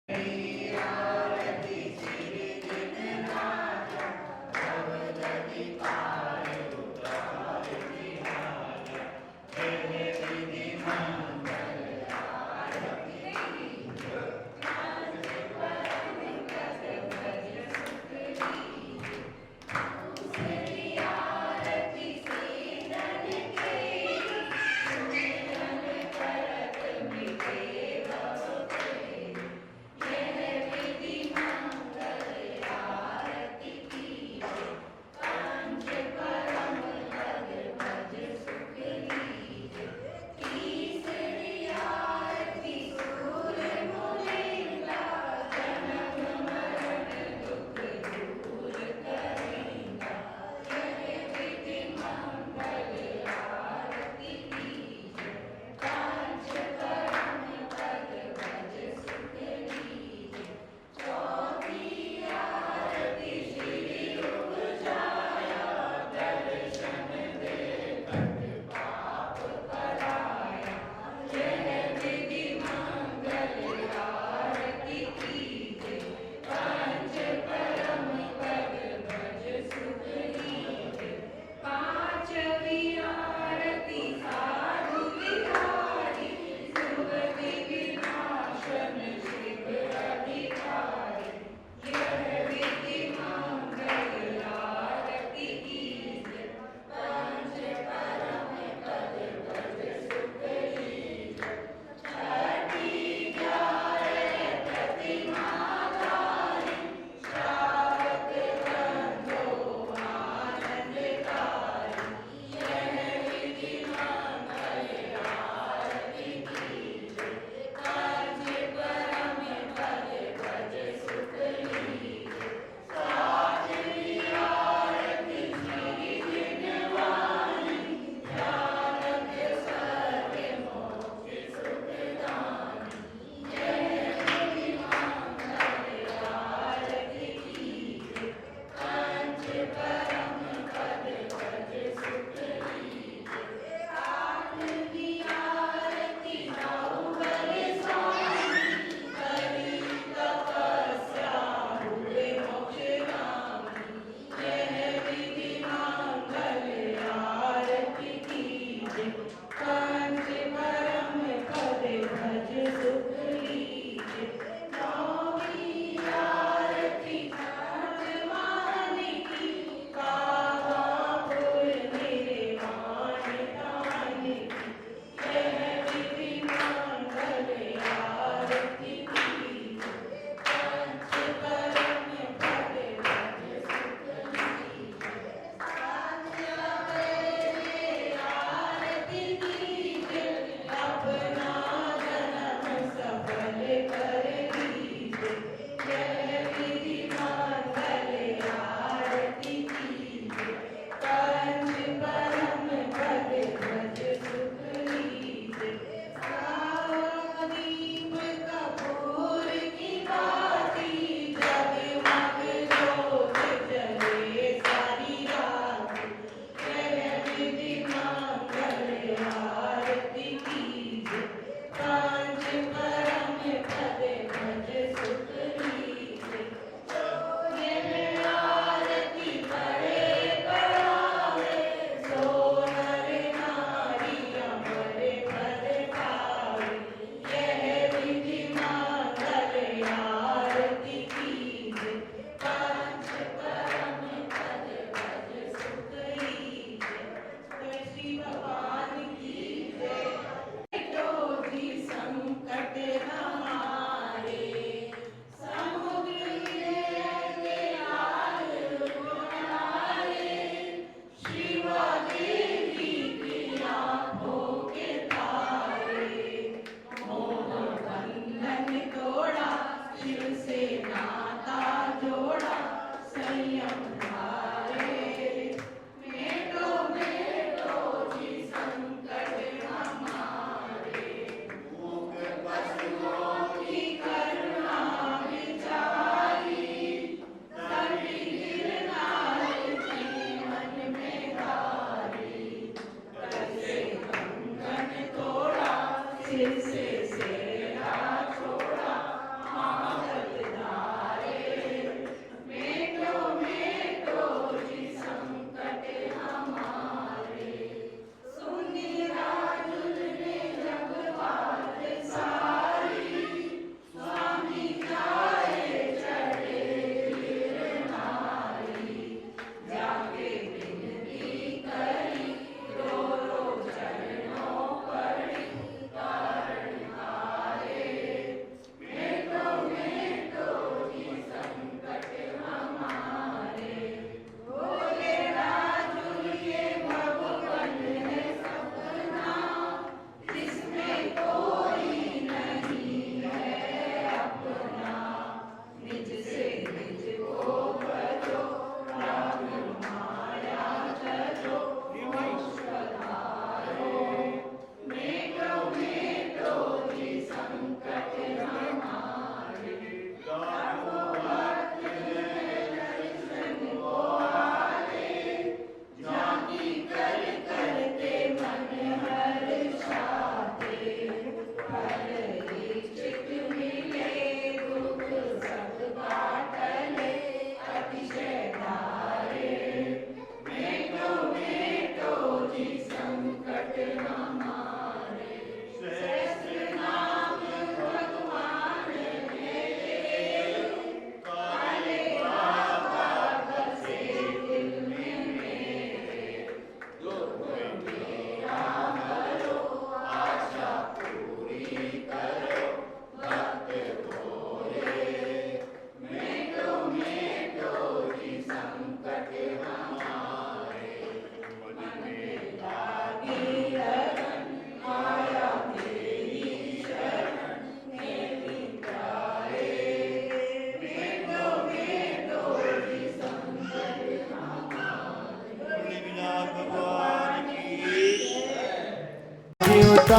आरती श्री दिन राजा भवदति पार उतार निहारा तेरे विधि मंगल आरती दूसरी आरती सीतन के सुमिरन करत मिटे भव के यह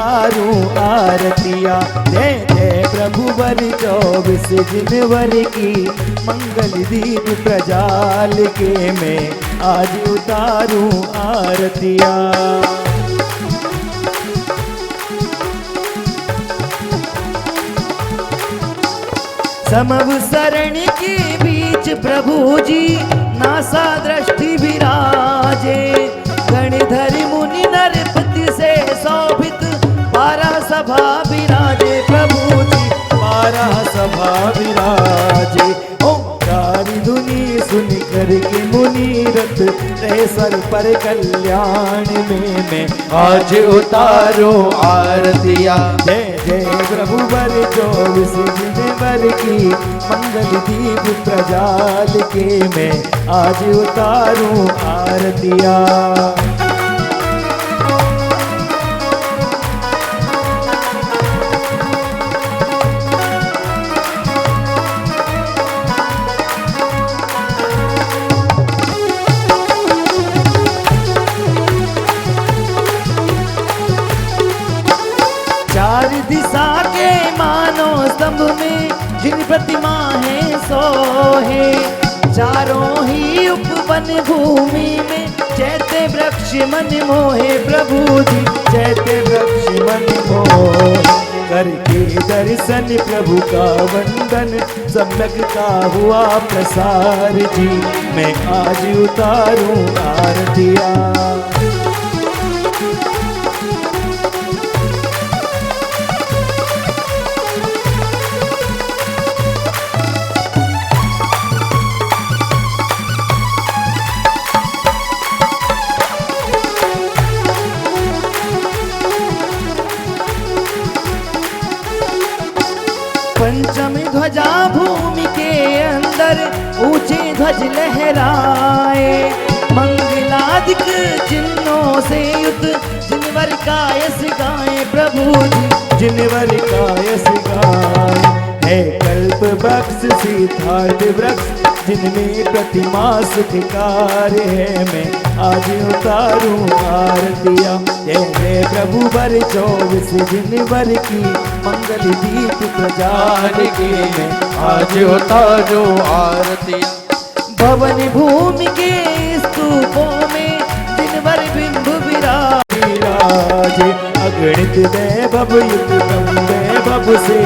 उतारूं आरतिया। जय जय प्रभु वर 24 जिनवर की मंगल दीप प्रजाल के मैं आज उतारूं आरतिया। समवसरण के बीच प्रभु जी नासा दृष्टि विराजे। गणधर मुनि नरपति से शोभित 12 सभा विराजे। प्रभु जी 12 सभा विराजे। ओंकार धुनि सुन कर के मुनीरत रहे सर पर कल्याण में मैं आज उतारो आरतिया। जय जय प्रभु वर 24 जिनवर की मंगल दीप प्रजाल के मैं आज उतारूं आरतिया। चार दिशा के मानो स्तंभ में जिन प्रतिमा है सोहे। चारों ही उपवन भूमि में चैत्य वृक्ष मन मोहे। प्रभु जी चैत्य वृक्ष मन मोहे। करके दर्शन प्रभु का वंदन सम्यक का हुआ प्रसार जी मैं आज उतारूं आरतिया। पंचमी ध्वजा भूमि के अंदर ऊंचे ध्वज लहराए। मंगलादिक चिन्हों से युत जिनवर का यश गाए। प्रभु जी जिनवर का यश गाए। है कल्प वृक्ष सिद्धार्थ वृक्ष जिनमें प्रतिमा सुखकार है मैं आज उतारूं आरतिया। जय जय प्रभु वर 24 जिनवर की मंगल दीप प्रजाल के मैं आज उतारो आरतिया। भवन भूमि के स्तूपों में जिनवर बिंब विराजे। अगणित वैभव युक्त वैभव से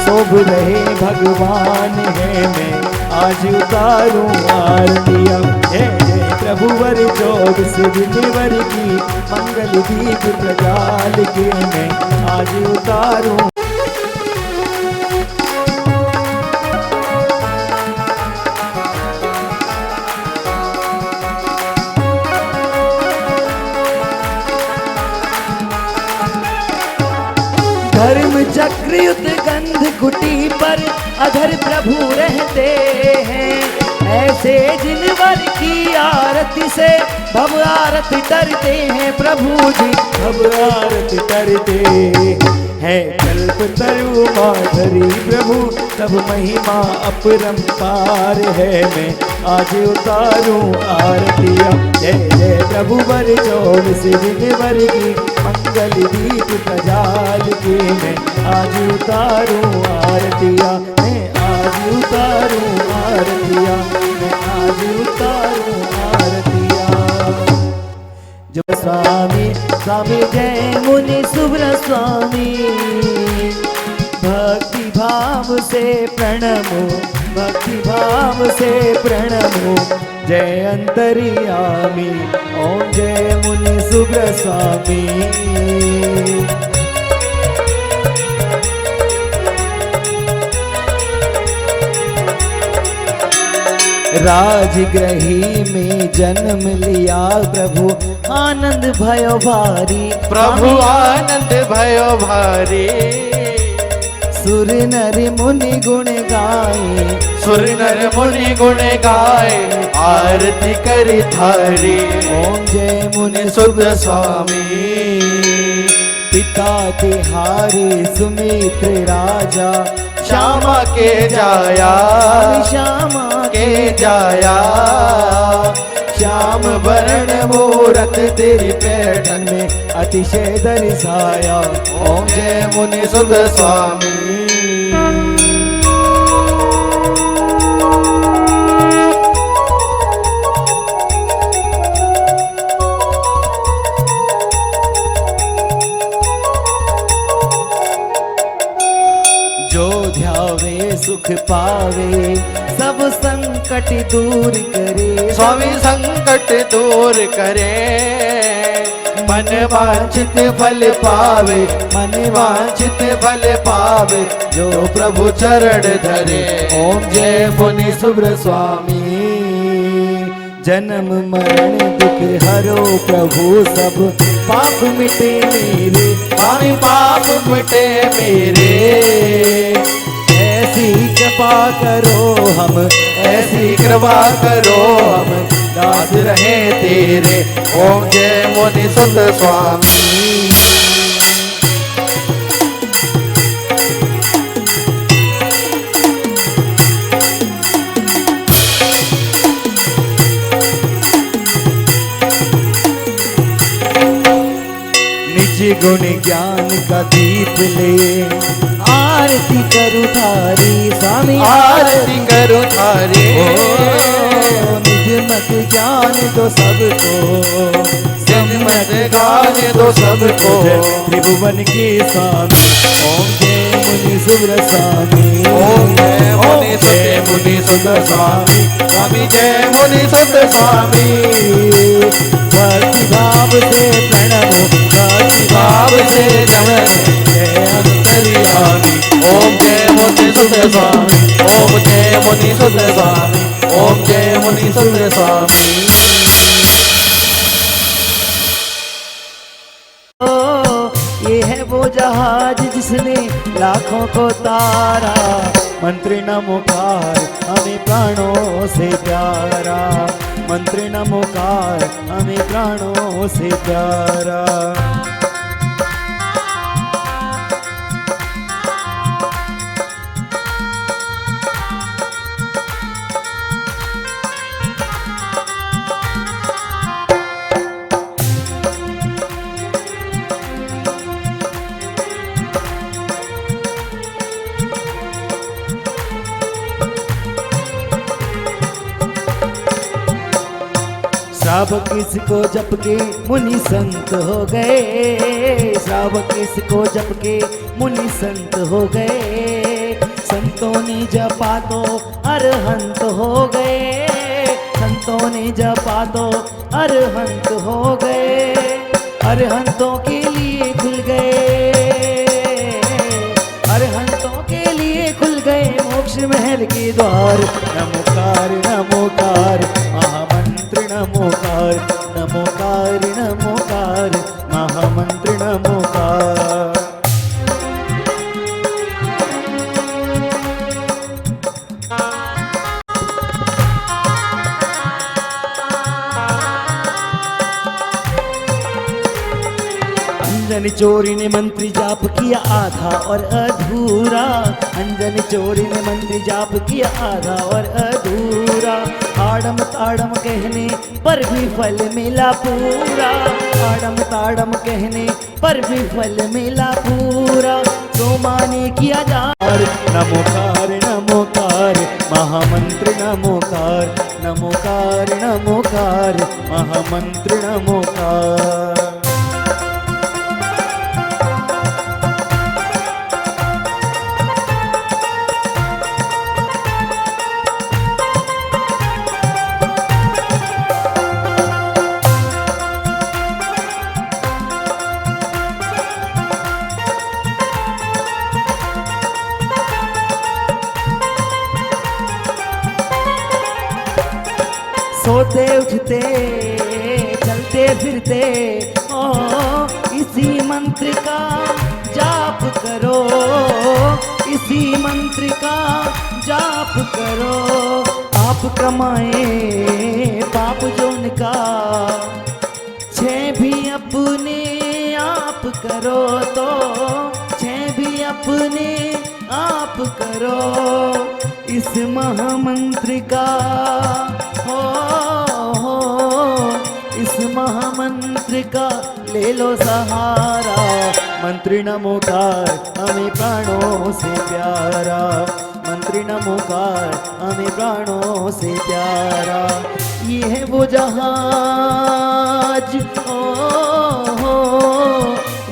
शोभ रहे भगवान है मैं आज उतारूं आरतिया। जय जय प्रभु वर 24 जिनवर की मंगल दीप प्रजाल के मैं आज उतारूं। धर्म चक्रयुत गंध कुटी पर अधर प्रभु रहते हैं। ऐसे जिनवर की आरती से भव आरती डरते हैं। प्रभु जी भव आरती डरते हैं। कल्प तरु माधुरी प्रभु तब महिमा अपरंपार है मैं आज उतारूं आरतिया। जय जय प्रभु वर 24 जिनवर की मंगल दीप प्रजाल के मैं आज उतारूं आरतिया। मैं आज उतारूं आरतिया। मैं आज उतारूं आरतिया। जो स्वामी स्वामी जय मुनि सुब्र स्वामी भक्ति भाव से प्रणमो भक्ति भाव से प्रणमो। जय अंतर्यामी ओम जय मुनि सुब्र स्वामी। राजगृही में जन्म लिया प्रभु आनंद भयो भारी। प्रभु आनंद भयो भारी। सुर नर मुनि गुण गाए। सुर नर मुनि गुण गाए आरती करि थारी। ओम जय मुनि सुब्र स्वामी। पिता तिहारे सुमित्र राजा श्यामा के जाया श्यामा के जाया। श्याम वर्ण मूरत तेरी पैठन में अतिशय दर्शाया। ओम जय मुनि सुध स्वामी। जो ध्यावे सुख पावे सब संकट दूर करे। स्वामी संकट दूर करे, मन वांछित फल पावे, मन वांछित फल पावे, जो प्रभु चरण धरे। ओम जय मुनि सुब्र स्वामी। जन्म मरण दुख हरो प्रभु सब पाप मिटे मेरे। स्वामी पाप मिटे मेरे, ऐसी कृपा करो हम, ऐसी कृपा करो हम दास रहे तेरे। ओम जय मुनि सुत स्वामी। निज गुण ज्ञान का दीप ले आरती करूं थारी। स्वामी आरती करूं थारी। निज मत ज्ञान दो सबको, जन्मत गान दो सबको। त्रिभुवन के स्वामी। ओम जय मुनि सुब्र स्वामी। ओम जय मुनि जय मुनि सुत स्वामी। स्वामी जय मुनि सुत स्वामी। भक्ति भाव से प्रणमो, भक्ति भाव से नमन जय अंतर्यामी। ओम जय मुनि सुत स्वामी। ओम जय मुनि सुत स्वामी। ओम जय मुनि सुत स्वामी। ये है वो जहाज जिसने लाखों को तारा। मंत्र नमोकार हमें प्राणों से प्यारा। मंत्र नमोकार हमें प्राणों से प्यारा। श्राप किसको जप के मुनि संत हो गए। श्राप किसको जप के मुनि संत हो गए। संतों ने जपा तो अरहंत हो गए। संतों ने जपा तो अरहंत हो गए। अरहंतों के लिए खुल गए, अरहंतों के लिए खुल गए मोक्ष महल के द्वार। नमोकार नमोकार महामंत्र नमोकार। नमोकार नमोकार महामंत्र नमोकार। अंजन चोरी ने मंत्री जाप किया आधा और अधूरा। अंजन चोरी ने मंत्री जाप किया आधा और अधूरा। आड़म ताड़म कहने पर भी फल मिला पूरा। आड़म ताड़म कहने पर भी फल मिला पूरा। तो माने किया जार। नमोकार नमोकार महामंत्र नमोकार। नमोकार नमोकार महामंत्र नमोकार। सोते उठते चलते फिरते ओ इसी मंत्र का जाप करो। इसी मंत्र का जाप करो। आप कमाए पाप जो उनका छह भी अपने आप करो। तो छह भी अपने आप करो। इस महामंत्र का हो महामंत्र का ले लो सहारा, मंत्र नमोकार हमें प्राणों से प्यारा, मंत्र नमोकार हमें प्राणों से प्यारा। ये है वो जहाज, हो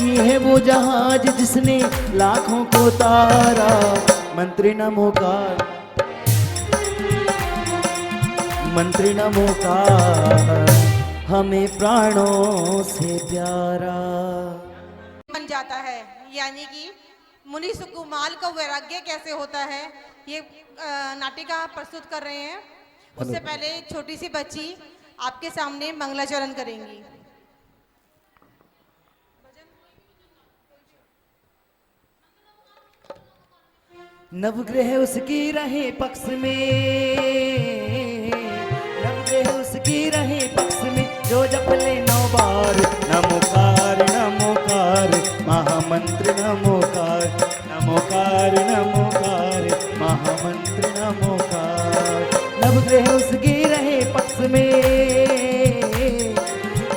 ये है वो जहाज जिसने लाखों को तारा, मंत्र नमोकार मंत्र नमोकार हमें प्राणों से प्यारा। बन जाता है, यानी कि मुनि सुकुमाल का वैराग्य कैसे होता है, ये नाटिका प्रस्तुत कर रहे हैं। उससे पहले एक छोटी सी बच्ची आपके सामने मंगलाचरण करेंगी। नवग्रह उसकी रहे पक्ष में, नवग्रह उसकी रहे पक्ष में, जो जप ले 9 बार नमोकार नमोकार महामंत्र नमोकार, नमोकार नमोकार महामंत्र नमोकार। नवग्रह उसकी रहे पक्ष में,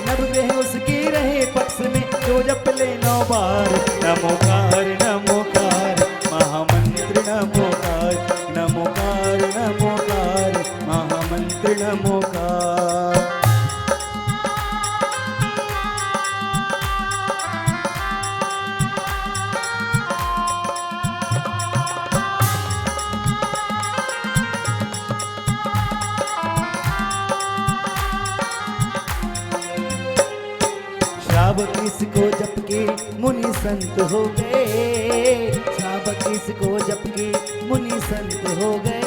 नवग्रह उसकी रहे पक्ष में, जो जप ले 9 बार नमोकार नमोकार महामंत्र नमोकार, नमोकार नमोकार महामंत्र नमोकार। श्रावक इसको जप के मुनि संत हो गए, श्रावक इसको जप के मुनि संत हो गए।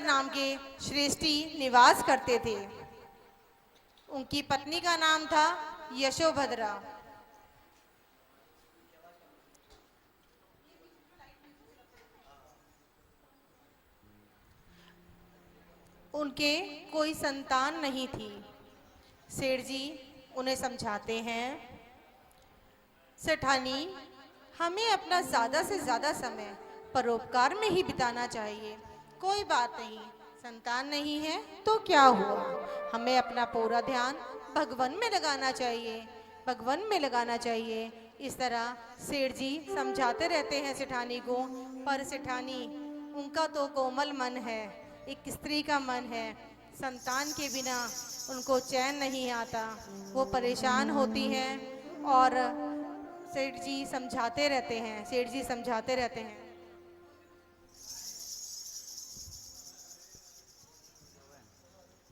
नाम के श्रेष्ठी निवास करते थे। उनकी पत्नी का नाम था यशोभद्रा। उनके कोई संतान नहीं थी। सेठ जी उन्हें समझाते हैं, सेठानी हमें अपना ज्यादा से ज्यादा समय परोपकार में ही बिताना चाहिए। कोई बात नहीं, संतान नहीं है तो क्या हुआ, हमें अपना पूरा ध्यान भगवान में लगाना चाहिए, भगवान में लगाना चाहिए। इस तरह सेठ जी समझाते रहते हैं सेठानी को। पर सेठानी उनका तो कोमल मन है, एक स्त्री का मन है, संतान के बिना उनको चैन नहीं आता, वो परेशान होती हैं। और सेठ जी समझाते रहते हैं, सेठ जी समझाते रहते हैं।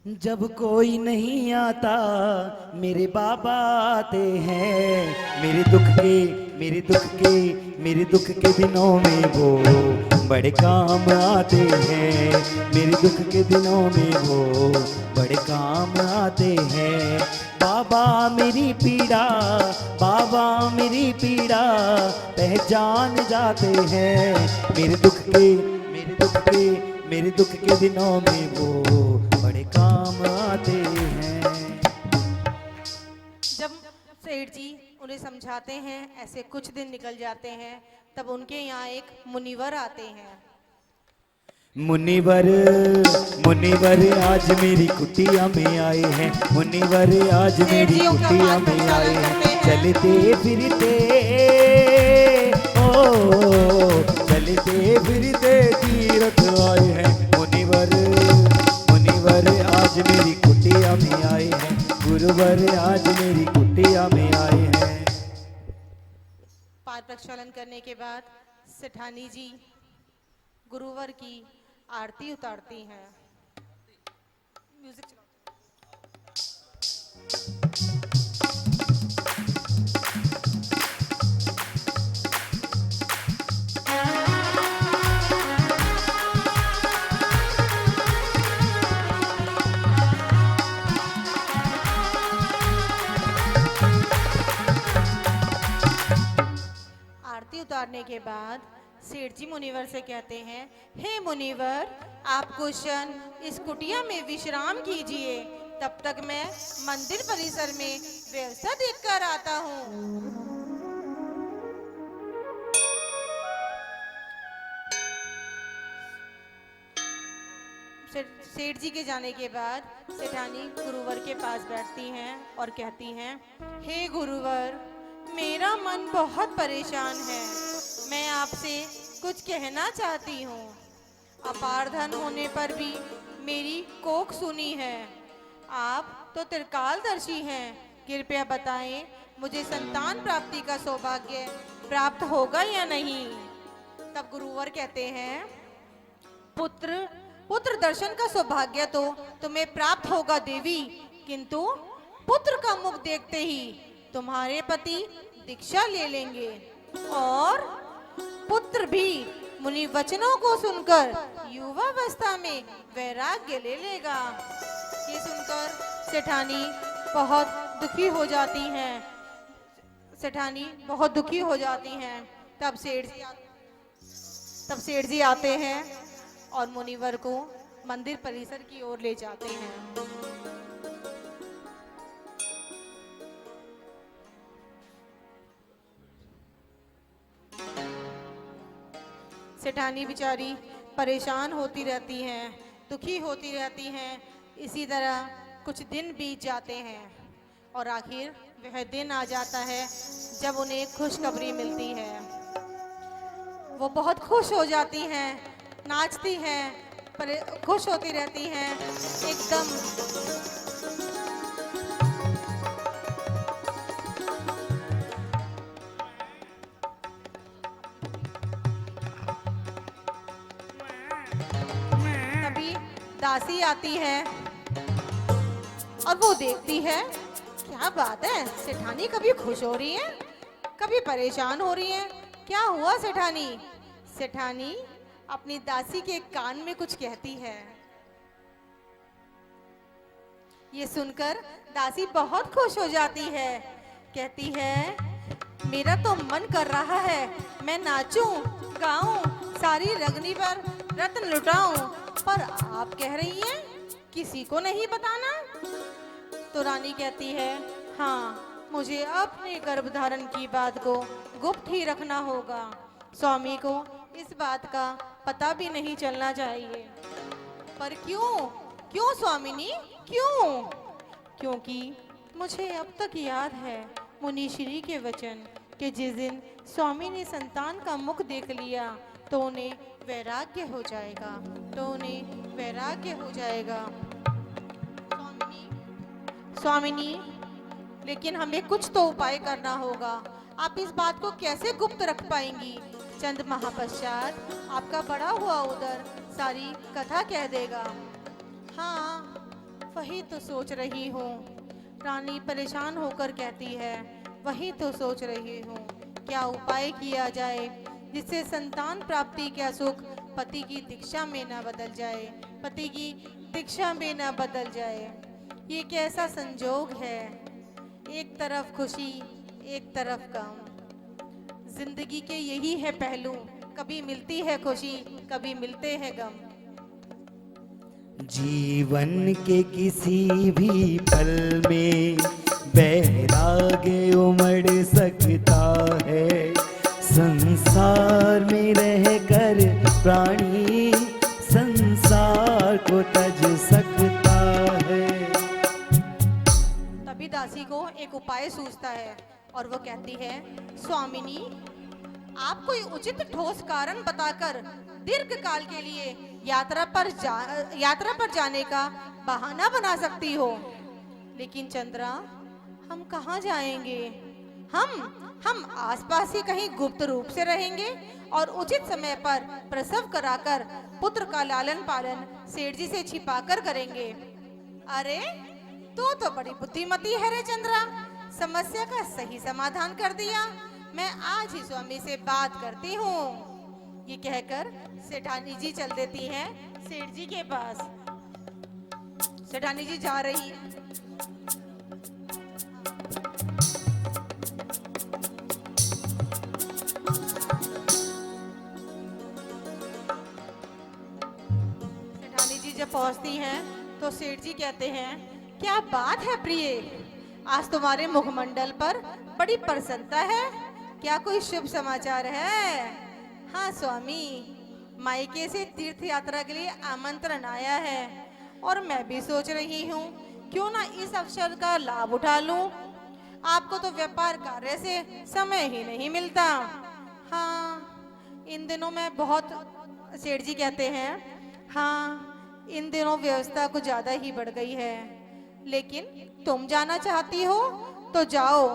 जब कोई नहीं आता मेरे बाबा आते हैं, मेरे दुख के मेरे दुख के मेरे दुख के दिनों में वो बड़े काम आते हैं, मेरे दुख के दिनों में वो बड़े काम आते हैं। बाबा मेरी पीड़ा, बाबा मेरी पीड़ा पहचान जाते हैं, मेरे दुख के मेरे दुख के मेरे दुख के दिनों में वो बड़े काम आते हैं। जब सेठ जी उन्हें समझाते हैं, ऐसे कुछ दिन निकल जाते हैं, तब उनके यहाँ एक मुनिवर आते हैं। मुनिवर मुनिवर आज मेरी कुटिया में आए हैं, मुनिवर आज मेरी कुटिया में आए हैं। चलते फिरते ओ चलते फिरते तीर्थ आए हैं, मुनिवर मुनिवर आज मेरी कुटिया में आए हैं, गुरुवर आज मेरी कुटिया में आए हैं। पाद प्रक्षालन करने के बाद सेठानी जी गुरुवर की आरती उतारती हैं। म्यूजिक चलाओ। आरती उतारने के बाद सेठ जी मुनिवर से कहते हैं, हे मुनिवर, आप कुछ क्षण इस कुटिया में विश्राम कीजिए, तब तक मैं मंदिर परिसर में व्यवस्था देखकर आता हूँ। सेठ जी के जाने के बाद सेठानी गुरुवर के पास बैठती हैं और कहती हैं, हे गुरुवर, मेरा मन बहुत परेशान है, मैं आपसे कुछ कहना चाहती हूँ। अपार धन होने पर भी मेरी कोख सुनी है, आप तो त्रिकालदर्शी हैं, कृपया बताएं मुझे संतान प्राप्ति का सौभाग्य प्राप्त होगा या नहीं। तब गुरुवर कहते हैं, पुत्र दर्शन का सौभाग्य तो तुम्हें प्राप्त होगा देवी, किंतु पुत्र का मुख देखते ही तुम्हारे पति दीक्षा ले लेंगे और पुत्र भी मुनि वचनों को सुनकर युवावस्था में वैराग्य ले लेगा। ये सुनकर सेठानी बहुत दुखी हो जाती हैं। सेठानी बहुत दुखी हो जाती हैं। तब सेठ जी आते हैं और मुनिवर को मंदिर परिसर की ओर ले जाते हैं। सेठानी बिचारी परेशान होती रहती हैं, दुखी होती रहती हैं। इसी तरह कुछ दिन बीत जाते हैं और आखिर वह दिन आ जाता है जब उन्हें खुशखबरी मिलती है। वो बहुत खुश हो जाती हैं, नाचती हैं, खुश होती रहती हैं। एकदम तभी दासी आती है और वो देखती है, क्या बात है, सेठानी कभी खुश हो रही है, कभी परेशान हो रही है, क्या हुआ सेठानी। सेठानी अपनी दासी के कान में कुछ कहती है। ये सुनकर दासी बहुत खुश हो जाती है, कहती है, मेरा तो मन कर रहा है मैं नाचूं, गाऊं, सारी रगनी पर रत्न लुटाऊं, पर आप कह रही हैं किसी को नहीं बताना। तो रानी कहती है, हाँ, मुझे अपने गर्भधारण की बात को गुप्त ही रखना होगा, स्वामी को इस बात का पता भी नहीं चलना चाहिए। पर क्यों स्वामिनी, क्यों? क्योंकि मुझे अब तक याद है मुनीश्री के वचन कि जिस दिन स्वामी ने संतान का मुख देख लिया तो उन्हें वैराग्य हो जाएगा, तो उन्हें वैराग्य हो जाएगा। स्वामिनी, लेकिन हमें कुछ तो उपाय करना होगा। आप इस बात को कैसे गुप्त रख पाएंगी? चंद माह पश्चात आपका बड़ा हुआ उदर सारी कथा कह देगा। हाँ, वही तो सोच रही हूँ। रानी परेशान होकर कहती है, वही तो सोच रही हूँ, क्या उपाय किया जाए जिससे संतान प्राप्ति का सुख पति की दीक्षा में न बदल जाए, पति की दीक्षा में न बदल जाए। ये कैसा संजोग है, एक तरफ खुशी एक तरफ गम। जिंदगी के यही है पहलू, कभी मिलती है खुशी, कभी मिलते हैं गम। जीवन के किसी भी पल में वैराग्य उमड़ सकता है। संसार में रहकर प्राणी संसार को तज सकता है। तभी दासी को एक उपाय सूझता है और वो कहती है, स्वामिनी, आप कोई उचित ठोस कारण बताकर दीर्घ काल के लिए यात्रा पर जाने का बहाना बना सकती हो। लेकिन चंद्रा, हम कहाँ जाएंगे? हम आसपास ही कहीं गुप्त रूप से रहेंगे और उचित समय पर प्रसव कराकर पुत्र का लालन पालन सेठ जी से छिपाकर करेंगे। अरे तू तो बड़ी बुद्धिमती है रे चंद्रा, समस्या का सही समाधान कर दिया। मैं आज ही स्वामी से बात करती हूँ। ये कहकर सेठानी जी चल देती हैं सेठ जी के पास। सेठानी जी जा रही है। सेठानी जी जब पहुंचती हैं तो सेठ जी कहते हैं, क्या बात है प्रिय, आज तुम्हारे मुखमंडल पर बड़ी प्रसन्नता है, क्या कोई शुभ समाचार है? हाँ स्वामी, मायके से तीर्थ यात्रा के लिए आमंत्रण आया है और मैं भी सोच रही हूँ क्यों ना इस अवसर का लाभ उठा लूं। आपको तो व्यापार कार्य से समय ही नहीं मिलता। हाँ इन दिनों मैं बहुत, सेठ जी कहते हैं, हाँ इन दिनों व्यवस्था कुछ ज्यादा ही बढ़ गई है, लेकिन तुम जाना चाहती हो तो जाओ,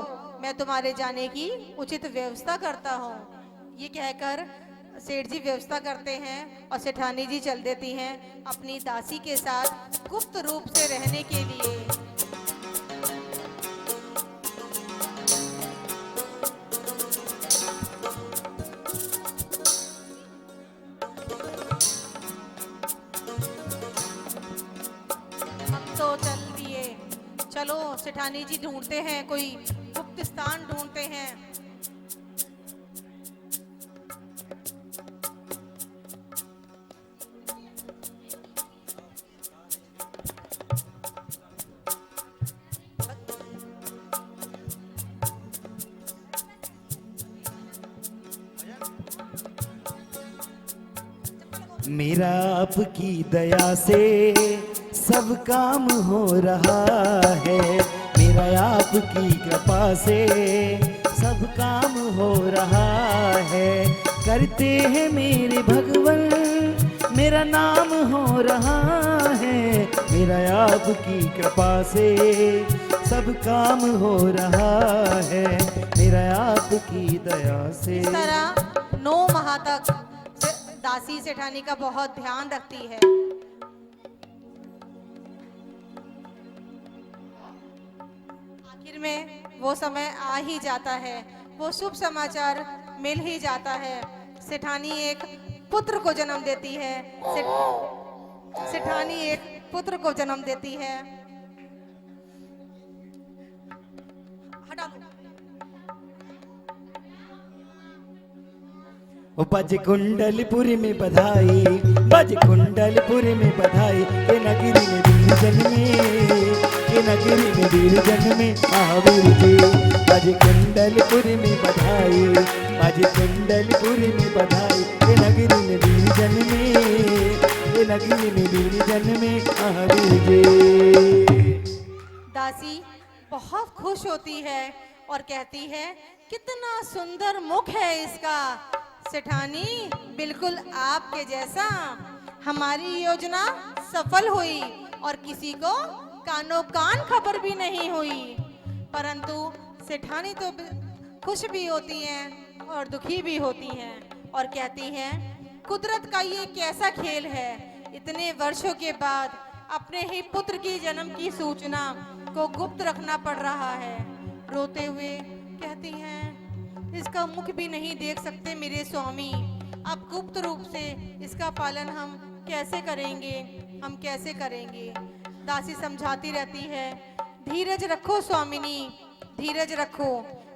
मैं तुम्हारे जाने की उचित व्यवस्था करता हूँ। ये कहकर सेठ जी व्यवस्था करते हैं और सेठानी जी चल देती हैं अपनी दासी के साथ गुप्त रूप से रहने के लिए। हम तो चल दिए, चलो सेठानी जी ढूंढते हैं, कोई गुप्त स्थान ढूंढते हैं। मेरा आपकी दया से सब काम हो रहा है, मेरा आपकी कृपा से सब काम हो रहा है। करते हैं मेरे भगवन, मेरा नाम हो रहा है, मेरा आपकी कृपा से सब काम हो रहा है, मेरा आपकी दया से। इस तरह 9 माह तक दासी सेठानी का बहुत ध्यान रखती है। आखिर में वो समय आ ही जाता है, वो शुभ समाचार मिल ही जाता है। सेठानी एक पुत्र को जन्म देती है। सेठानी एक पुत्र को जन्म देती है। हटा दो। बज कुंडलपुरी में बधाई, बज कुंडलपुरी में बधाई, ये नगरी में वीर जन्मे, ये नगरी में वीर जन्मे महावीर जी। बज कुंडलपुरी में बधाई, बज कुंडलपुरी में बधाई, ये नगरी में वीर जन्मे, ये नगरी में वीर जन्मे महावीर जी। दासी बहुत खुश होती है और कहती है, कितना सुंदर मुख है इसका। सेठानी बिल्कुल आपके जैसा। हमारी योजना सफल हुई और किसी को कानो कान खबर भी नहीं हुई। परंतु सेठानी तो खुश भी होती हैं और दुखी भी होती हैं और कहती हैं, कुदरत का ये कैसा खेल है, इतने वर्षों के बाद अपने ही पुत्र की जन्म की सूचना को गुप्त रखना पड़ रहा है। रोते हुए कहती हैं, इसका मुख भी नहीं देख सकते मेरे स्वामी, अब गुप्त रूप से इसका पालन हम कैसे करेंगे, हम कैसे करेंगे। दासी समझाती रहती है, धीरज रखो स्वामिनी, धीरज रखो।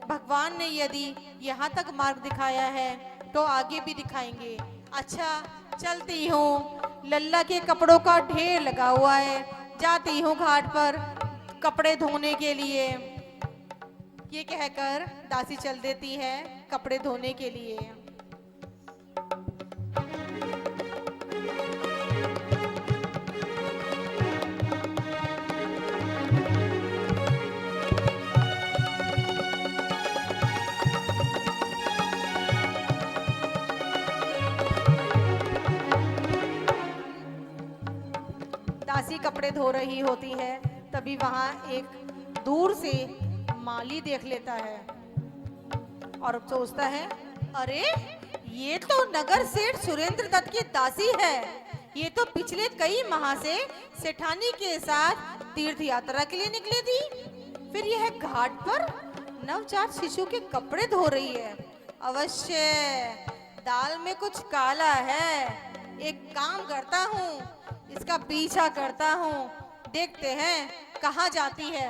भगवान ने यदि यहाँ तक मार्ग दिखाया है तो आगे भी दिखाएंगे। अच्छा चलती हूँ, लल्ला के कपड़ों का ढेर लगा हुआ है, जाती हूँ घाट पर कपड़े धोने के लिए। ये कहकर दासी चल देती है कपड़े धोने के लिए। दासी कपड़े धो रही होती है, तभी वहां एक दूर से माली देख लेता है। और सोचता है, अरे ये तो नगर सेठ सुरेंद्र दत्त की दासी है। ये तो पिछले कई माह से सेठानी के साथ तीर्थ यात्रा के लिए निकली थी। फिर यह घाट पर नवजात शिशु के कपड़े धो रही है। अवश्य दाल में कुछ काला है। एक काम करता हूँ, इसका पीछा करता हूँ, देखते हैं कहाँ जाती है।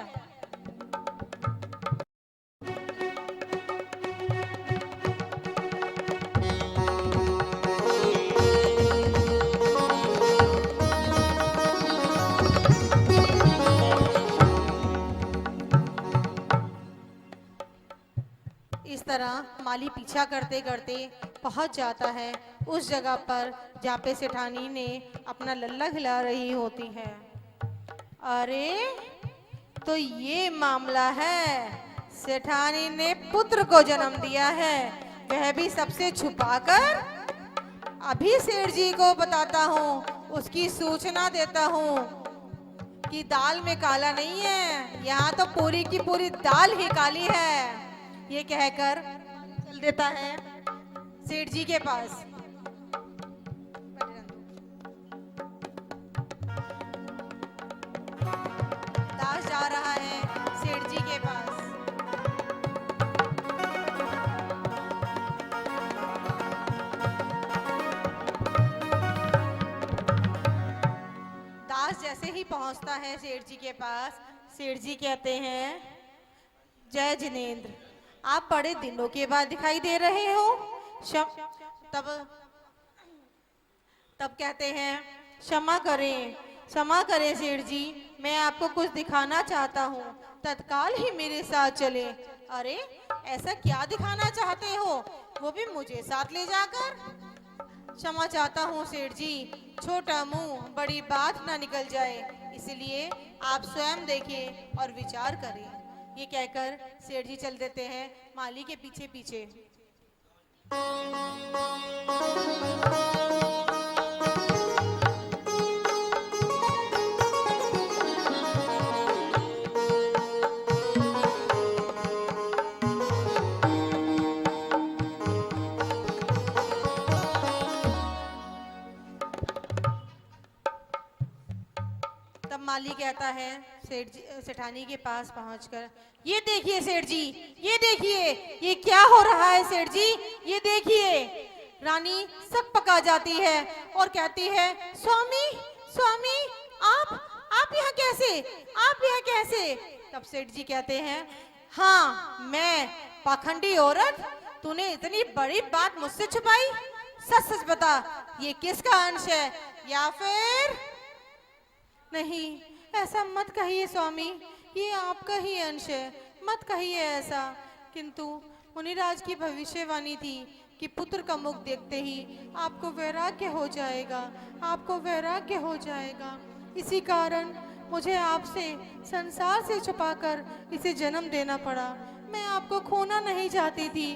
इस तरह माली पीछा करते करते पहुंच जाता है उस जगह पर जहाँ पे सेठानी ने अपना लल्ला खिला रही होती है। अरे तो ये मामला है, सेठानी ने पुत्र को जन्म दिया है, वह भी सबसे छुपाकर। अभी सेठ जी को बताता हूँ, उसकी सूचना देता हूँ कि दाल में काला नहीं है, यहाँ तो पूरी की पूरी दाल ही काली है। ये कहकर चल देता है सेठ जी के पास। दास जा रहा है सेठ जी के पास। दास जैसे ही पहुंचता है सेठ जी के पास, सेठ जी कहते हैं, जय जिनेंद्र, आप बड़े दिनों के बाद दिखाई दे रहे हो। तब कहते हैं, क्षमा करें सेठ जी, मैं आपको कुछ दिखाना चाहता हूँ, तत्काल ही मेरे साथ चले। अरे ऐसा क्या दिखाना चाहते हो, वो भी मुझे साथ ले जाकर? क्षमा चाहता हूँ सेठ जी, छोटा मुंह बड़ी बात ना निकल जाए, इसलिए आप स्वयं देखें और विचार करें। ये कहकर सेठ जी चल देते हैं माली के पीछे पीछे। तब माली कहता है सेठानी के पास पहुंचकर, ये देखिए सेठ जी, ये देखिए, ये क्या हो रहा है सेठ जी, ये देखिए। रानी सब पका जाती है और कहती है, स्वामी स्वामी, आप यहाँ कैसे, आप यहाँ कैसे? तब सेठ जी कहते हैं, हाँ मैं पाखंडी औरत, तूने इतनी बड़ी बात मुझसे छुपाई, सच सच बता, ये किसका अंश है या फिर नहीं? ऐसा मत कहिए स्वामी, ये आपका ही अंश है, मत कहिए ऐसा। किंतु मुनिराज की भविष्यवाणी थी कि पुत्र का मुख देखते ही आपको वैराग्य हो जाएगा, आपको वैराग्य हो जाएगा। इसी कारण मुझे आपसे संसार से छुपाकर इसे जन्म देना पड़ा। मैं आपको खोना नहीं चाहती थी,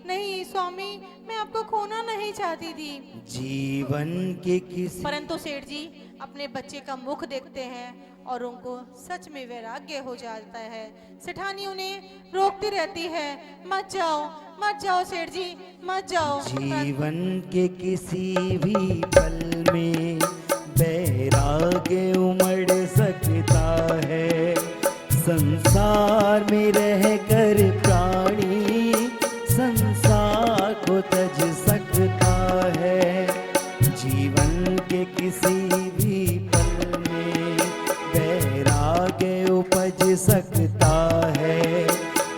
नहीं स्वामी, मैं आपको खोना नहीं चाहती थी। जीवन के किसी परंतु सेठ जी अपने बच्चे का मुख देखते हैं और उनको सच में वैराग्य हो जाता है। सेठानी उन्हें रोकती रहती है, मत जाओ सेठ जी, मत जाओ। जीवन के किसी भी पल में वैराग्य उमड़ सकता है, संसार में रहकर प्राणी संसार को तज सकता है। जीवन के किसी भी पल में वैराग्य उपज सकता है,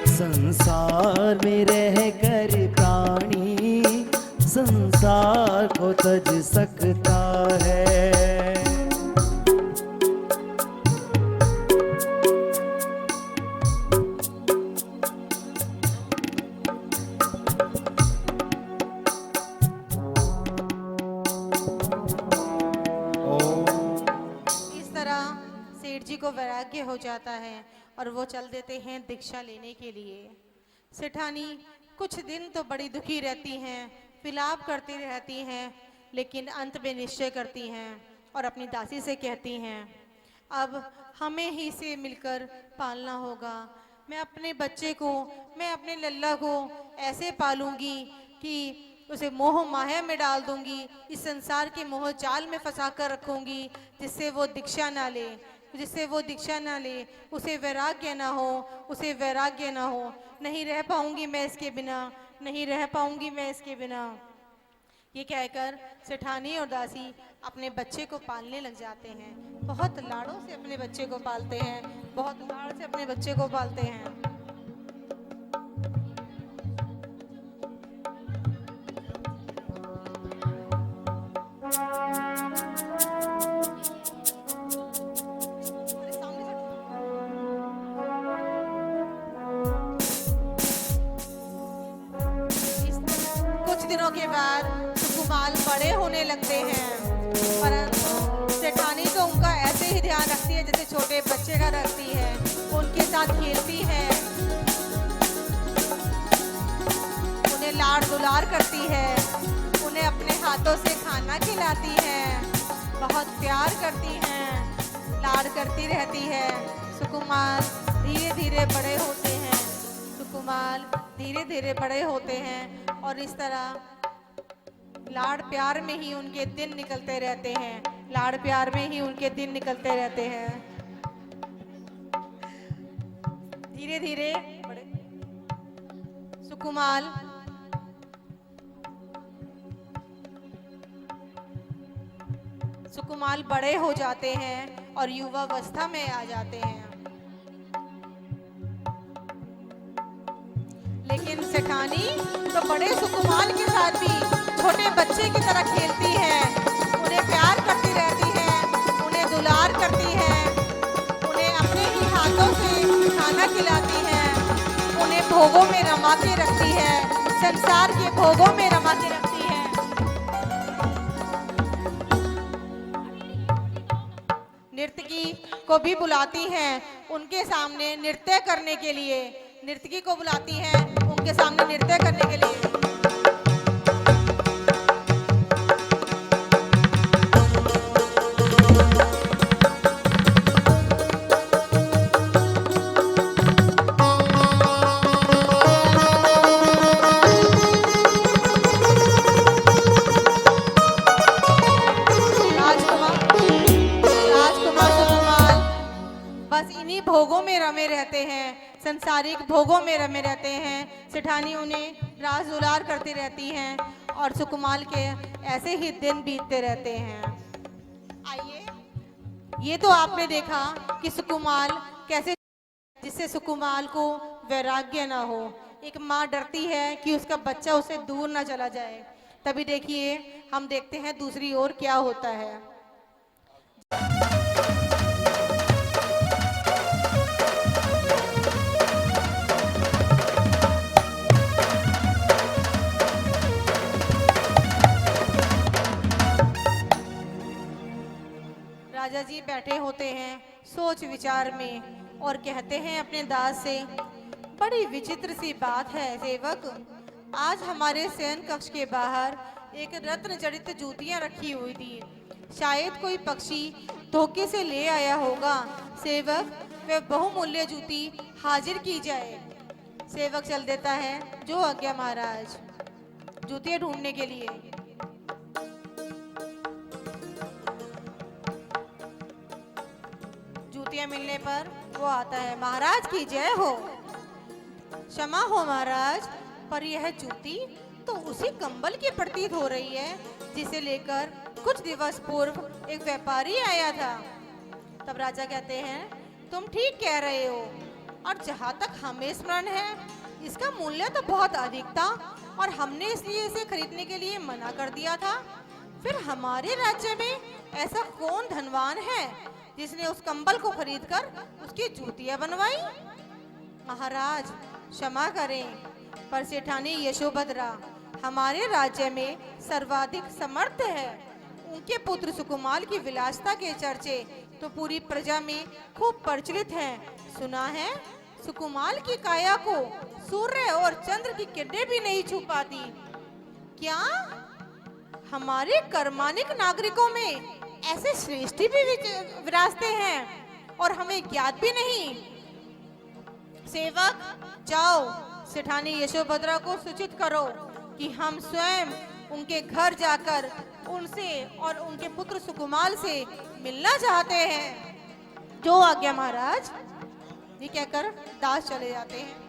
संसार में रहकर प्राणी संसार को तज सकता है। को वैराग्य हो जाता है और वो चल देते हैं दीक्षा लेने के लिए। सेठानी कुछ दिन तो बड़ी दुखी रहती हैं, विलाप करती रहती हैं, लेकिन अंत में निश्चय करती हैं और अपनी दासी से कहती हैं, अब हमें ही से मिलकर पालना होगा। मैं अपने बच्चे को, मैं अपने लल्ला को ऐसे पालूंगी कि उसे मोह माया में डाल दूंगी, इस संसार के मोह जाल में फंसा कर रखूंगी, जिससे वो दीक्षा ना ले, उसे वैराग्य ना हो, उसे वैराग्य ना हो। नहीं रह पाऊंगी मैं इसके बिना, नहीं रह पाऊंगी मैं इसके बिना। ये कहकर सेठानी और दासी अपने बच्चे को पालने लग जाते हैं। बहुत लाड़ों से अपने बच्चे को पालते हैं, बहुत लाड़ से अपने बच्चे को पालते हैं। कुछ दिनों के बाद सुकुमाल बड़े होने लगते हैं, परंतु सेठानी तो उनका ऐसे ही ध्यान रखती है जैसे छोटे बच्चे का रखती है। उनके साथ खेलती है, उन्हें लाड़ दुलार करती है, उन्हें अपने हाथों से खाना खिलाती है, बहुत प्यार करती है, लाड़ करती रहती है। सुकुमाल धीरे धीरे बड़े होते हैं, सुकुमाल धीरे धीरे बड़े होते हैं और इस तरह लाड़ प्यार में ही उनके दिन निकलते रहते हैं, लाड़ प्यार में ही उनके दिन निकलते रहते हैं। धीरे धीरे बड़े सुकुमाल बड़े हो जाते हैं और युवावस्था में आ जाते हैं। लेकिन सेठानी तो बड़े सुकुमाल के साथ भी छोटे बच्चे की तरह खेलती है, उन्हें प्यार करती रहती है, उन्हें दुलार करती है, उन्हें अपने ही हाथों से खाना खिलाती है, उन्हें भोगों में रमा के रखती है, संसार के भोगों में रमा के रखती है। नर्तकी को भी बुलाती हैं उनके सामने नृत्य करने के लिए, नर्तकी को बुलाती हैं उनके सामने नृत्य करने के लिए। भोगों में रमे रहते हैं, संसारिक भोगों में रमे रहते हैं। सेठानी उन्हें राज दुलार करती रहती हैं और सुकुमाल के ऐसे ही दिन बीतते रहते हैं। आइए, ये तो आपने देखा कि सुकुमाल कैसे, जिससे सुकुमाल को वैराग्य ना हो। एक माँ डरती है कि उसका बच्चा उसे दूर ना चला जाए। तभी देखिए, हम देखते हैं दूसरी ओर क्या होता है। राजा जी बैठे होते हैं सोच विचार में और कहते हैं अपने दास से, बड़ी विचित्र सी बात है सेवक, आज हमारे शयन कक्ष के बाहर एक रत्न जड़ित जूतियां रखी हुई थी, शायद कोई पक्षी धोखे से ले आया होगा। सेवक, वह बहुमूल्य जूती हाजिर की जाए। सेवक चल देता है, जो आज्ञा महाराज। जूतियां ढूंढने के लिए जूतियां मिलने पर वो आता है। महाराज की जय हो, क्षमा हो महाराज, पर यह जूती तो उसी कंबल की प्रतीत हो रही है जिसे लेकर कुछ दिवस पूर्व एक व्यापारी आया था। तब राजा कहते हैं, तुम ठीक कह रहे हो, और जहाँ तक हमें स्मरण है इसका मूल्य तो बहुत अधिक था और हमने इसलिए इसे खरीदने के लिए मना कर दिया था। फिर हमारे राज्य में ऐसा कौन धनवान है जिसने उस कंबल को खरीदकर उसकी जूतियां बनवाई? महाराज क्षमा करें, पर सेठानी यशोभद्रा हमारे राज्य में सर्वाधिक समर्थ है। उनके पुत्र सुकुमाल की विलासिता के चर्चे तो पूरी प्रजा में खूब प्रचलित हैं। सुना है सुकुमाल की काया को सूर्य और चंद्र की किरणें भी नहीं छू पाती। क्या हमारे कर्मानिक नागरिकों में ऐसे श्रेष्ठी भी विराजते हैं और हमें ज्ञात भी नहीं? सेवक जाओ, सेठानी यशोभद्रा को सूचित करो कि हम स्वयं उनके घर जाकर उनसे और उनके पुत्र सुकुमाल से मिलना चाहते हैं। जो आज्ञा महाराज। ये कहकर दास चले जाते हैं।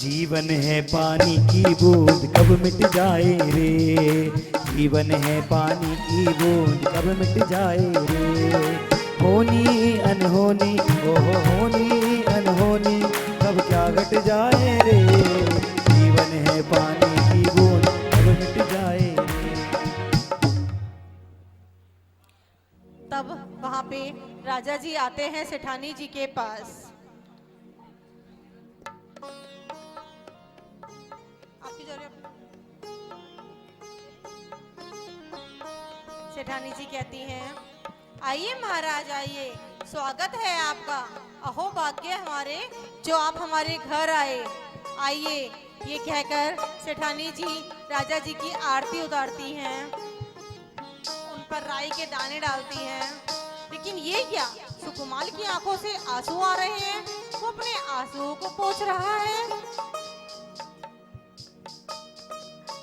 जीवन है पानी की बूंद कब मिट जाए रे, जीवन है पानी की बूंद कब मिट जाए रे, होनी अनहोनी ओहो होनी अनहोनी कब क्या घट जाए रे, जीवन है पानी की बूंद कब मिट जाए रे। तब वहां पे राजा जी आते हैं सेठानी जी के पास। आपकी जरूरत। सेठानी जी कहती हैं, आइए महाराज आइए, स्वागत है आपका। अहो भाग्य हमारे जो आप हमारे घर आए। आइए। ये कहकर सेठानी जी राजा जी की आरती उतारती हैं, उन पर राई के दाने डालती हैं। लेकिन ये क्या, सुकुमाल की आंखों से आंसू आ रहे हैं। वो अपने आंसुओं को पोंछ रहा है।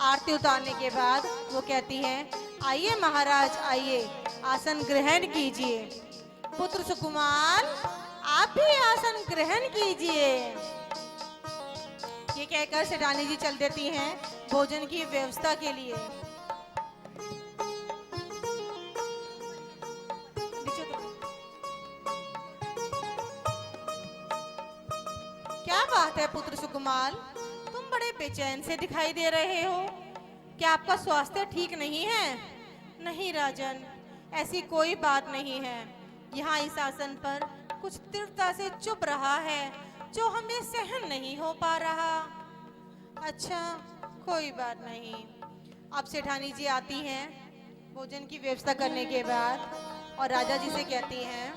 आरती उतारने के बाद वो कहती हैं, आइए महाराज आइए, आसन ग्रहण कीजिए। पुत्र सुकुमाल आप भी आसन ग्रहण कीजिए। ये कहकर सेठानी जी चल देती हैं भोजन की व्यवस्था के लिए। क्या बात है पुत्र सुकुमाल, तुम बड़े बेचैन से दिखाई दे रहे हो। क्या आपका स्वास्थ्य ठीक नहीं है? नहीं राजन, ऐसी कोई बात नहीं है। यहाँ इस आसन पर कुछ तीव्रता से चुभ रहा है जो हमें सहन नहीं हो पा रहा। अच्छा, कोई बात नहीं। अब सेठानी जी आती हैं भोजन की व्यवस्था करने के बाद और राजा जी से कहती हैं,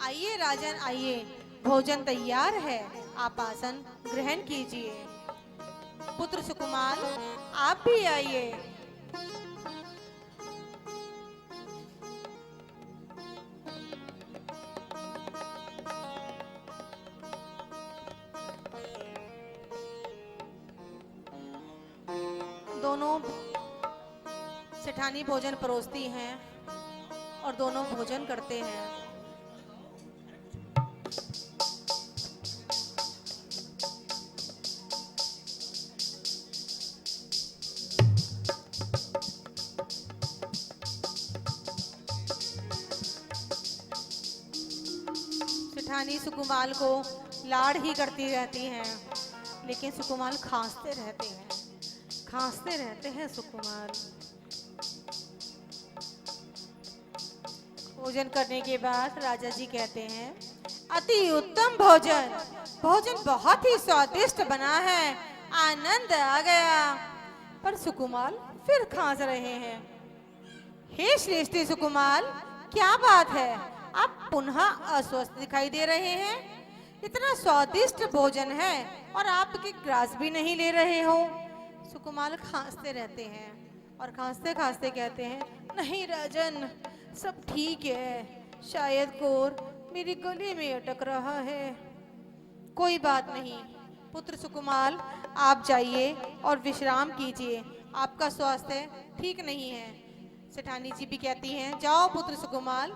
आइए राजन आइए, भोजन तैयार है, आप आसन ग्रहण कीजिए। पुत्र सुकुमाल आप भी आइए। दोनों सेठानी भोजन परोसती हैं और दोनों भोजन करते हैं। सेठानी सुकुमाल को लाड़ ही करती रहती हैं, लेकिन सुकुमाल खांसते रहते हैं, खांसते रहते हैं सुकुमाल। भोजन करने के बाद राजा जी कहते हैं, अति उत्तम भोजन, भोजन बहुत ही स्वादिष्ट बना है, आनंद आ गया। पर सुकुमाल फिर खांस रहे हैं। हे श्रेष्ठी सुकुमाल, क्या बात है, आप पुनः अस्वस्थ दिखाई दे रहे हैं। इतना स्वादिष्ट भोजन है और आप एक ग्रास भी नहीं ले रहे हो। सुकुमाल खांसते रहते हैं और खांसते खांसते कहते हैं, नहीं राजन, सब ठीक है, शायद कोर मेरी गले में अटक रहा है। कोई बात नहीं पुत्र सुकुमाल, आप जाइए और विश्राम कीजिए, आपका स्वास्थ्य ठीक नहीं है। सेठानी जी भी कहती हैं, जाओ पुत्र सुकुमाल,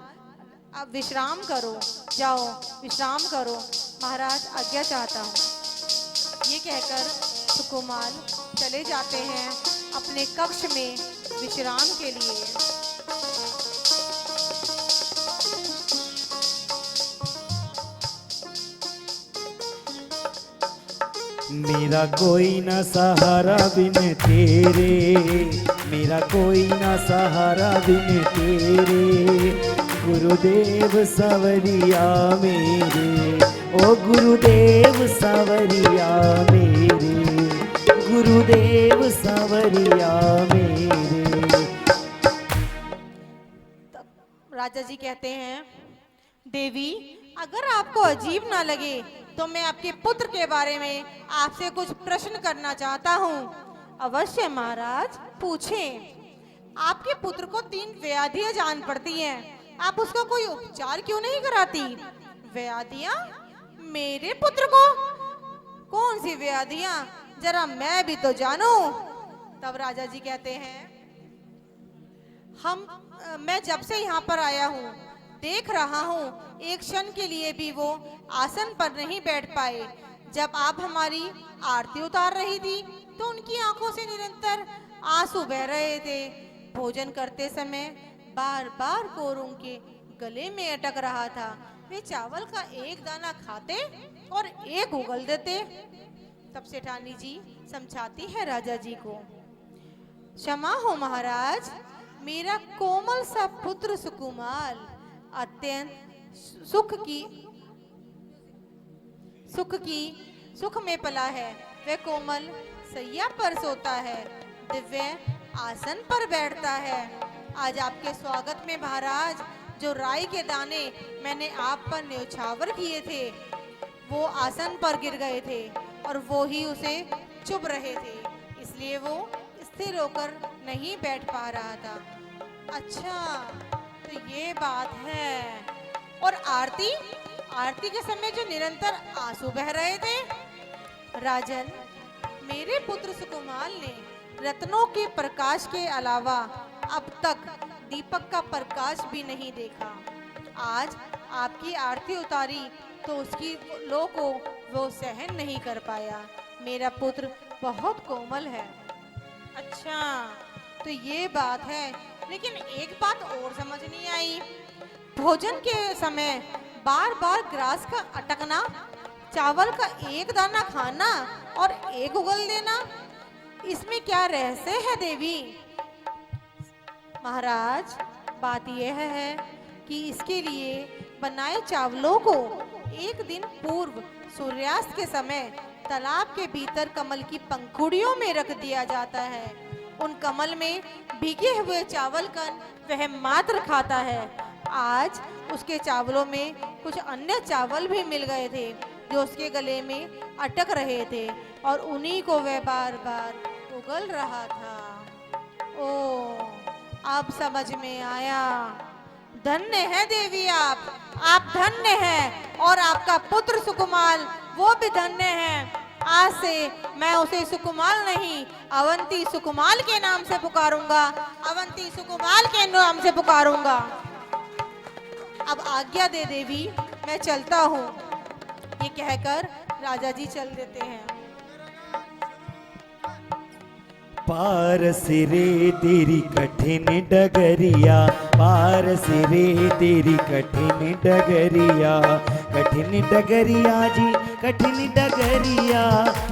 अब विश्राम करो, जाओ विश्राम करो, महाराज आज्ञा चाहता हूँ। ये कहकर सुकुमाल चले जाते हैं अपने कक्ष में विश्राम के लिए। मेरा कोई ना सहारा बिन तेरे, मेरा कोई ना सहारा बिन तेरे, गुरुदेव सवरिया मेरे, ओ गुरुदेव सवरिया मेरे, गुरुदेव सांवरिया मेरे। राजा जी कहते हैं, देवी अगर आपको अजीब ना लगे तो मैं आपके पुत्र के बारे में आपसे कुछ प्रश्न करना चाहता हूँ। अवश्य महाराज, पूछें। आपके पुत्र को 3 व्याधियां जान पड़ती हैं, आप उसका कोई उपचार क्यों नहीं कराती? व्याधियां? मेरे पुत्र को? कौन सी व्याधियां? जरा मैं भी तो जानूं। तब राजा जी कहते हैं, मैं जब से यहाँ पर आया हूँ देख रहा हूँ एक क्षण के लिए भी वो आसन पर नहीं बैठ पाए। जब आप हमारी आरती उतार रही थी तो उनकी आंखों से निरंतर आंसू बह रहे थे। भोजन करते समय बार बार कोर उनके गले में अटक रहा था। वे चावल का एक दाना खाते और एक उगल देते। तब सेठानी जी समझाती है राजा जी को, क्षमा हो महाराज, मेरा कोमल सा पुत्र सुकुमाल अत्यंत सुख में पला है। वह कोमल सैया पर सोता है, दिव्य आसन पर बैठता है। आज आपके स्वागत में महाराज जो राई के दाने मैंने आप पर न्यौछावर किए थे वो आसन पर गिर गए थे और वो ही उसे चुभ रहे थे, इसलिए वो स्थिर होकर नहीं बैठ पा रहा था। अच्छा तो ये बात है। और आरती के समय जो निरंतर आंसू बह रहे थे? राजन, मेरे पुत्र सुकुमाल ने रत्नों के प्रकाश के अलावा अब तक दीपक का प्रकाश भी नहीं देखा। आज आपकी आरती उतारी तो उसकी लो को वो सहन नहीं कर पाया। मेरा पुत्र बहुत कोमल है। अच्छा तो ये बात है, लेकिन एक बात और समझ नहीं आई। भोजन के समय बार बार ग्रास का अटकना, चावल का एक दाना खाना और एक उगल देना, इसमें क्या रहस्य है देवी? महाराज, बात यह है कि इसके लिए बनाए चावलों को एक दिन पूर्व सूर्यास्त के समय तालाब के भीतर कमल की पंखुड़ियों में रख दिया जाता है। उन कमल में भीगे हुए चावल कण वह मात्र खाता है। आज उसके चावलों में कुछ अन्य चावल भी मिल गए थे जो उसके गले में अटक रहे थे और उन्हीं को वह बार बार उगल रहा था। ओ, अब समझ में आया। धन्य है देवी आप धन्य हैं और आपका पुत्र सुकुमाल वो भी धन्य है। आज से मैं उसे सुकुमाल नहीं अवंती सुकुमाल के नाम से पुकारूंगा, अवंती सुकुमाल के नाम से पुकारूंगा। अब आज्ञा दे देवी, मैं चलता हूँ। ये कहकर राजा जी चल देते हैं। पारस रे तेरी कठिन डगरिया, पारस रे तेरी कठिन डगरिया, कठिन डगरिया जी कठिन डगरिया,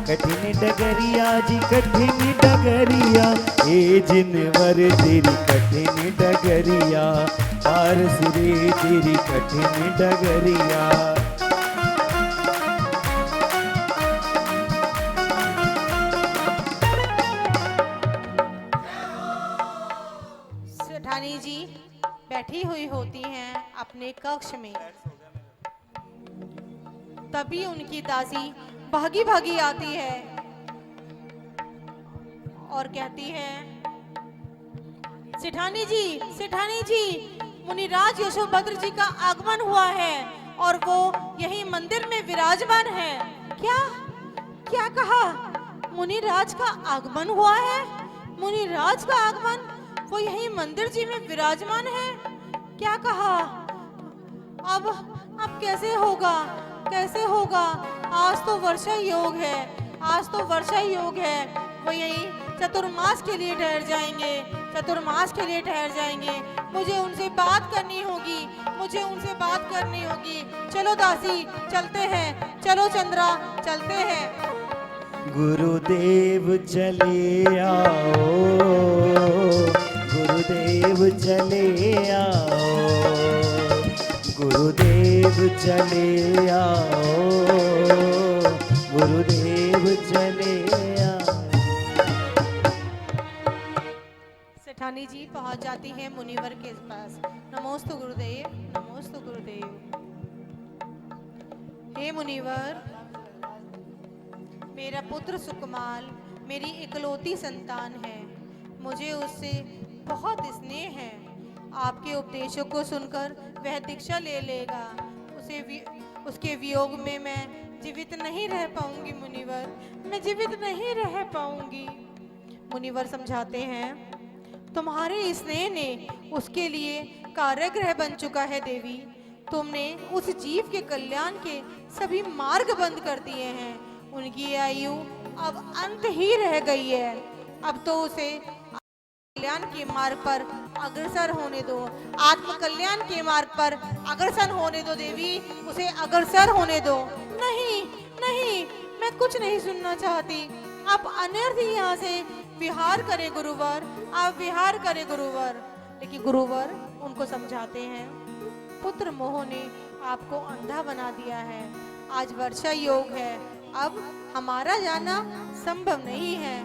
कठिन डगरिया जी कठिन डगरिया, ए जिनवर तेरी कठिन डगरिया, पारस रे तेरी कठिन डगरिया। सेठानी जी बैठी हुई होती हैं अपने कक्ष में। तभी उनकी दासी भागी भागी आती है और कहती है, सेठानी जी, मुनिराज यशोभद्र जी का आगमन हुआ है और वो यही मंदिर में विराजमान है। क्या कहा? मुनिराज का आगमन हुआ है? मुनिराज का आगमन? वो यही मंदिर जी में विराजमान है? क्या कहा? अब कैसे होगा? आज तो वर्षा योग है, वो यही चतुर्मास के लिए ठहर जाएंगे। मुझे उनसे बात करनी होगी। चलो दासी, चलते हैं। चलो चंद्रा, चलते हैं। गुरुदेव चले आओ, गुरुदेव चले आओ, गुरुदेव चले आओ, गुरुदेव चले आओ। पहुंच जाती है मुनिवर के पास। नमोस्तु गुरुदेव, नमोस्तु गुरुदेव। हे मुनिवर, मेरा पुत्र सुकुमाल मेरी इकलौती संतान है। मुझे उससे बहुत स्नेह है। आपके उपदेशों को सुनकर वह दीक्षा ले लेगा। उसके वियोग में मैं जीवित नहीं रह पाऊंगी मुनिवर, मैं जीवित नहीं रह पाऊंगी। मुनिवर समझाते हैं, तुम्हारे स्नेह ने उसके लिए कारागृह बन चुका है देवी। तुमने उस जीव के कल्याण के सभी मार्ग बंद कर दिए हैं। उनकी आयु अब अंत ही रह गई है। अब तो उसे कल्याण के मार्ग पर अग्रसर होने दो। आत्म कल्याण के मार्ग पर अग्रसर होने दो देवी, उसे अग्रसर होने दो। नहीं नहीं, मैं कुछ नहीं सुनना चाहती। आप अनर्थ ही यहाँ से विहार करे गुरुवर, आप विहार करे गुरुवर। लेकिन गुरुवर उनको समझाते हैं, पुत्र मोह ने आपको अंधा बना दिया है। आज वर्षा योग है, अब हमारा जाना संभव नहीं है।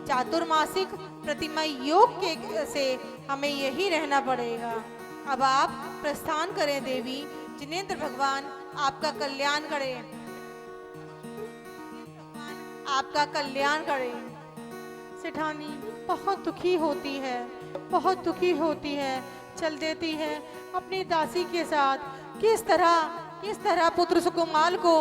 चातुर्मासिक प्रतिमा योग के से हमें यही रहना पड़ेगा। अब आप प्रस्थान करें देवी। जिनेंद्र भगवान आपका कल्याण करें, आपका कल्याण करें। सेठानी बहुत दुखी होती है, बहुत दुखी होती है। चल देती है अपनी दासी के साथ। किस तरह पुत्र सुकुमाल को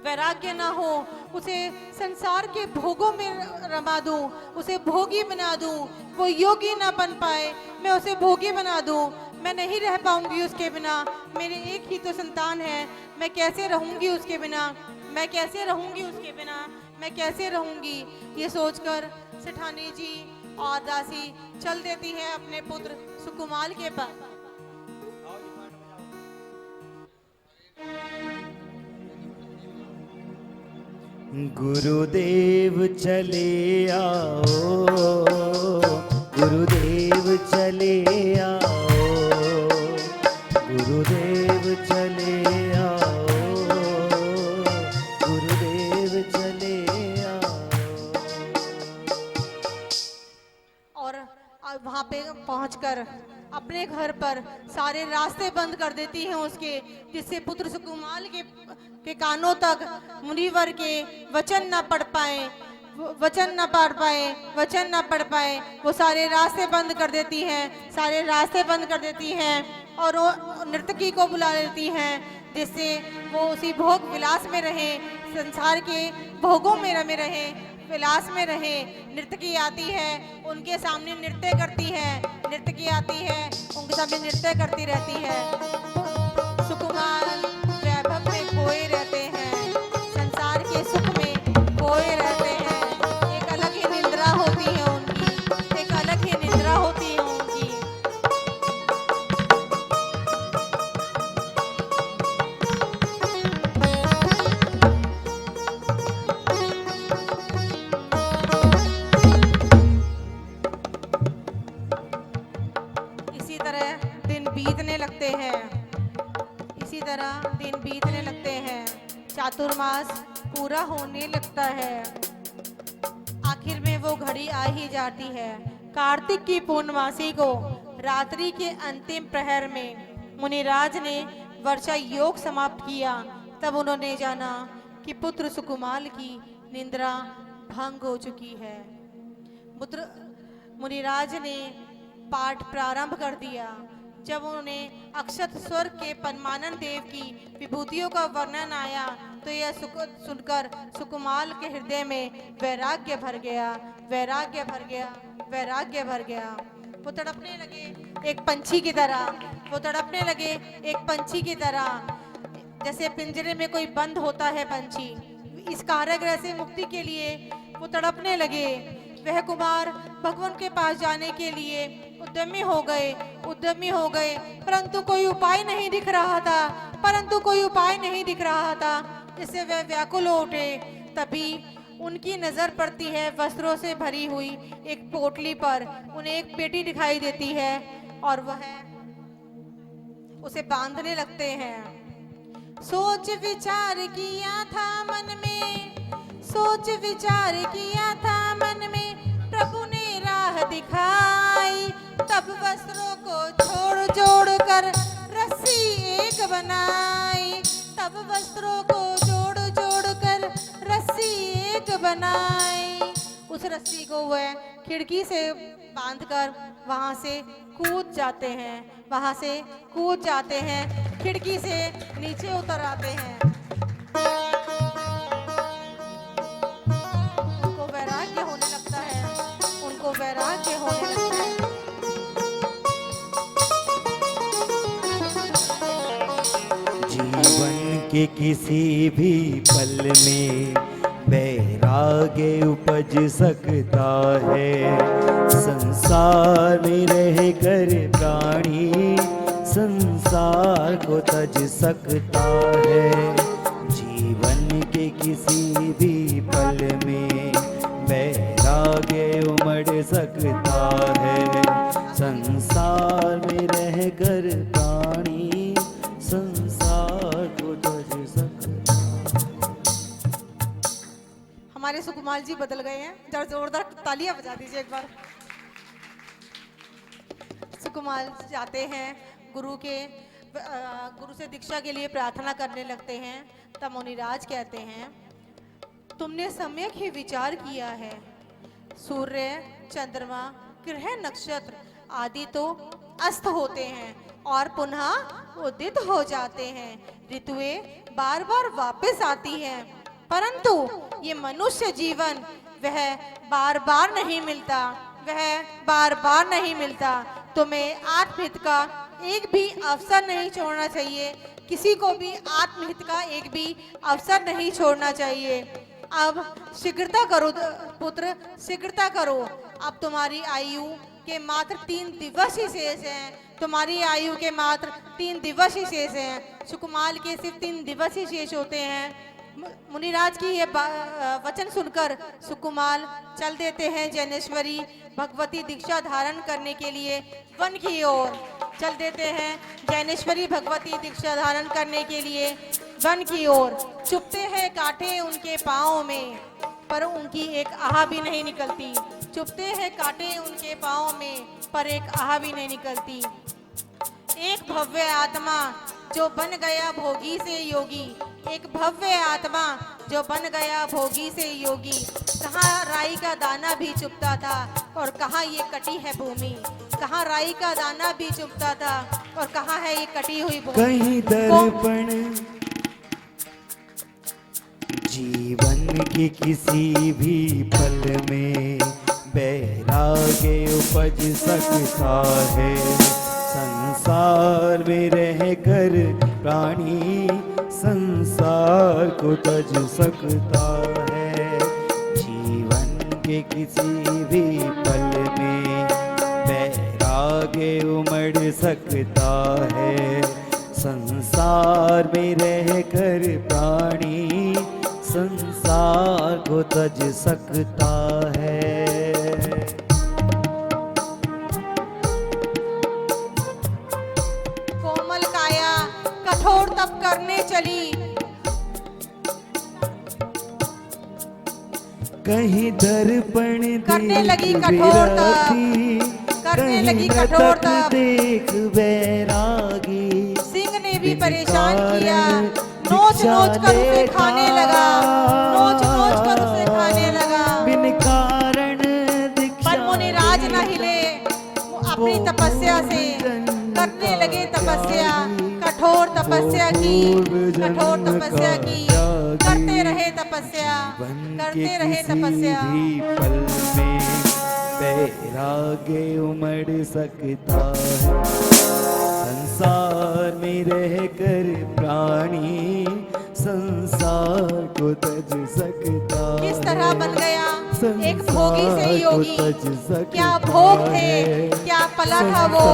वैराग्य ना हो, उसे संसार के भोगों में रमा दूं, उसे भोगी बना दूं। वो योगी ना बन पाए, मैं उसे भोगी बना दूं। मैं नहीं रह पाऊंगी उसके बिना। मेरे एक ही तो संतान है, मैं कैसे रहूंगी उसके बिना, मैं कैसे रहूंगी उसके बिना, मैं कैसे रहूंगी। ये सोचकर सेठानी जी और दासी चल देती है अपने पुत्र सुकुमाल के पास। गुरुदेव चले आओ, गुरुदेव चले आओ, गुरुदेव चले आओ, गुरुदेव चले आओ। और वहां पे पहुंचकर अपने घर पर सारे रास्ते बंद कर देती हैं उसके, जिससे पुत्र सुकुमाल के कानों तक मुनिवर के वचन न पढ़ पाए, वचन न पढ़ पाए, वचन न पढ़ पाए। वो सारे रास्ते बंद कर देती हैं, सारे रास्ते बंद कर देती हैं और वो नर्तकी को बुला लेती हैं, जिससे वो उसी भोग विलास में रहे, संसार के भोगों में रमे रहे, विलास में रहे। नर्तकी आती है, उनके सामने नृत्य करती है, नर्तकी आती है, उनके सामने नृत्य करती रहती है। सुकुमार वैभव में खोए रहते हैं, संसार के सुख में खोए रहते हैं। एक अलग ही निद्रा होती है उनकी, एक अलग ही निद्रा होती है उनकी। इसी तरह दिन बीतने लगते हैं, इसी तरह दिन बीतने लगते हैं। चातुर्मास पूरा होने लगता है। आखिर में वो घड़ी आ ही जाती है। कार्तिक की पूर्णमासी को रात्रि के अंतिम प्रहर में मुनिराज ने वर्षा योग समाप्त किया। तब उन्होंने जाना कि पुत्र सुकुमाल की निद्रा भंग हो चुकी है। मुनिराज ने पाठ प्रारंभ कर दिया। जब उन्हें अक्षत स्वर्ग के परमानंद देव की विभूतियों का वर्णन आया तो यह सुनकर सुकुमाल के हृदय में वैराग्य भर गया, वैराग्य भर गया, वैराग्य भर गया। वो तड़पने लगे एक पंछी की तरह, वो तड़पने लगे एक पंछी की तरह। जैसे पिंजरे में कोई बंद होता है पंछी, इस कारागृह से मुक्ति के लिए वो तड़पने लगे। वह कुमार भगवान के पास जाने के लिए उद्यमी हो गए, उद्यमी हो गए, परंतु कोई उपाय नहीं दिख रहा था, परंतु कोई उपाय नहीं दिख रहा था। इससे वह व्याकुल हो उठे। तभी उनकी नजर पड़ती है वस्त्रों से भरी हुई एक पोटली पर। उन्हें एक पेटी दिखाई देती है और वह उसे बांधने लगते हैं। सोच विचार किया था मन में, सोच विचार किया था मन में, प्रभु ने राह दिखाई, बनाई, तब वस्त्रों को जोड़ जोड़ कर रस्सी एक बनाई। उस रस्सी को वह खिड़की से बांधकर वहां से कूद जाते हैं, वहां से कूद जाते हैं, खिड़की से नीचे उतर आते हैं। उनको वैराग्य होने लगता है, उनको वैराग्य होने लगता है। जीवन के किसी भी पल में वैराग्य उपज सकता है। संसार में रहकर प्राणी संसार को तज सकता है। जीवन के किसी भी पल में वैराग्य उमड़ सकता है। संसार में रहकर प्राणी संसार को तज सकता है। हमारे सुकुमार जी बदल गए हैं, जरा जोरदार तालियां बजा दीजिए एक बार। सुकुमार जाते हैं गुरु से दीक्षा के लिए प्रार्थना करने लगते हैं। तब मुनिराज कहते हैं, तुमने सम्यक ही विचार किया है। सूर्य, चंद्रमा, ग्रह, नक्षत्र आदि तो अस्त होते हैं और पुनः उदित हो जाते हैं। ऋतुएं बार बार वापस आती हैं, परंतु ये मनुष्य जीवन वह बार बार नहीं मिलता, वह बार बार नहीं मिलता। तुम्हें आत्महित का एक भी अवसर नहीं छोड़ना चाहिए, किसी को भी आत्महित का एक भी अवसर नहीं छोड़ना चाहिए। अब शीघ्रता करो पुत्र, शीघ्रता करो। अब तुम्हारी आयु के मात्र 3 दिवस ही शेष हैं, तुम्हारी आयु के मात्र 3 दिवस ही शेष हैं। सुकुमार के सिर्फ 3 दिवस ही शेष होते हैं। मुनिराज की ये वचन सुनकर सुकुमार चल देते हैं जैनेश्वरी भगवती दीक्षा धारण करने के लिए वन की ओर। चल देते हैं जैनेश्वरी भगवती दीक्षा धारण करने के लिए वन की ओर। चुपते हैं कांटे उनके पाँव में, पर उनकी एक आह भी नहीं निकलती। चुपते हैं कांटे उनके पाँव में, पर एक आह भी नहीं निकलती। एक भव्य आत्मा जो बन गया भोगी से योगी, एक भव्य आत्मा जो बन गया भोगी से योगी। कहाँ राई का दाना भी चुपता था और कहाँ ये कटी है भूमि, कहाँ राई का दाना भी चुपता था और कहाँ है ये कटी हुई भूमि। कहीं दर्पण जीवन के किसी भी पल में वैराग्य उपज सकता है। संसार में रहकर प्राणी संसार को तज सकता है। जीवन के किसी भी पल में वैराग्य उमड़ सकता है। संसार में रहकर प्राणी संसार को तज सकता है। कोमल काया कठोर तप करने चली, कहीं दर्पण करने लगी देख कठोर तप, बैरागी, करने लगी कहीं कठोर मृतक तप। देख बैरागी। सिंह ने भी परेशान किया, नोच नोच कर उसे खाने लगा, नोच नोच कर उसे खाने लगा। बिन कारण पर मुनिराज न हिले, वो अपनी तपस्या से करने लगे तपस्या, कठोर तपस्या की, कठोर तपस्या की, करते रहे तपस्या, करते रहे तपस्या। पल में वैराग्य उमड़ सकता है। संसार में रहकर प्राणी संसार को तज सकता है। किस तरह बन गया एक भोगी से योगी। संसार को तज सकता क्या भोग थे, है। क्या पला था वो,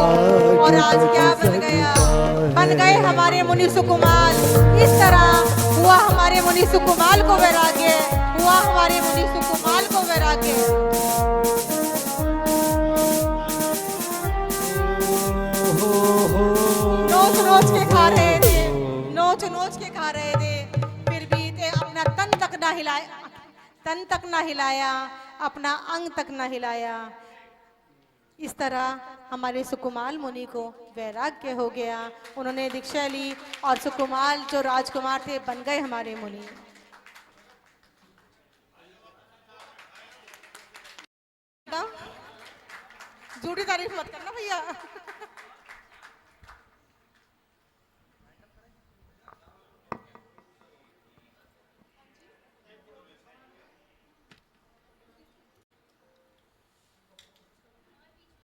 और आज क्या बन गया। बन गए हमारे मुनि सुकुमार। इस तरह हुआ हमारे मुनि सुकुमार को वैराग्य, हुआ हमारे मुनि सुकुमार को वैराग्य। नोच नोच के खा रहे थे, नोच नोच के खा रहे थे, फिर भी ते अपना तन तक ना हिलाया, तन तक ना हिलाया, अपना अंग तक ना हिलाया। इस तरह हमारे सुकुमाल मुनि को वैराग्य हो गया, उन्होंने दीक्षा ली और सुकुमाल जो राजकुमार थे बन गए हमारे मुनि। झूठी तारीफ मत करना भैया।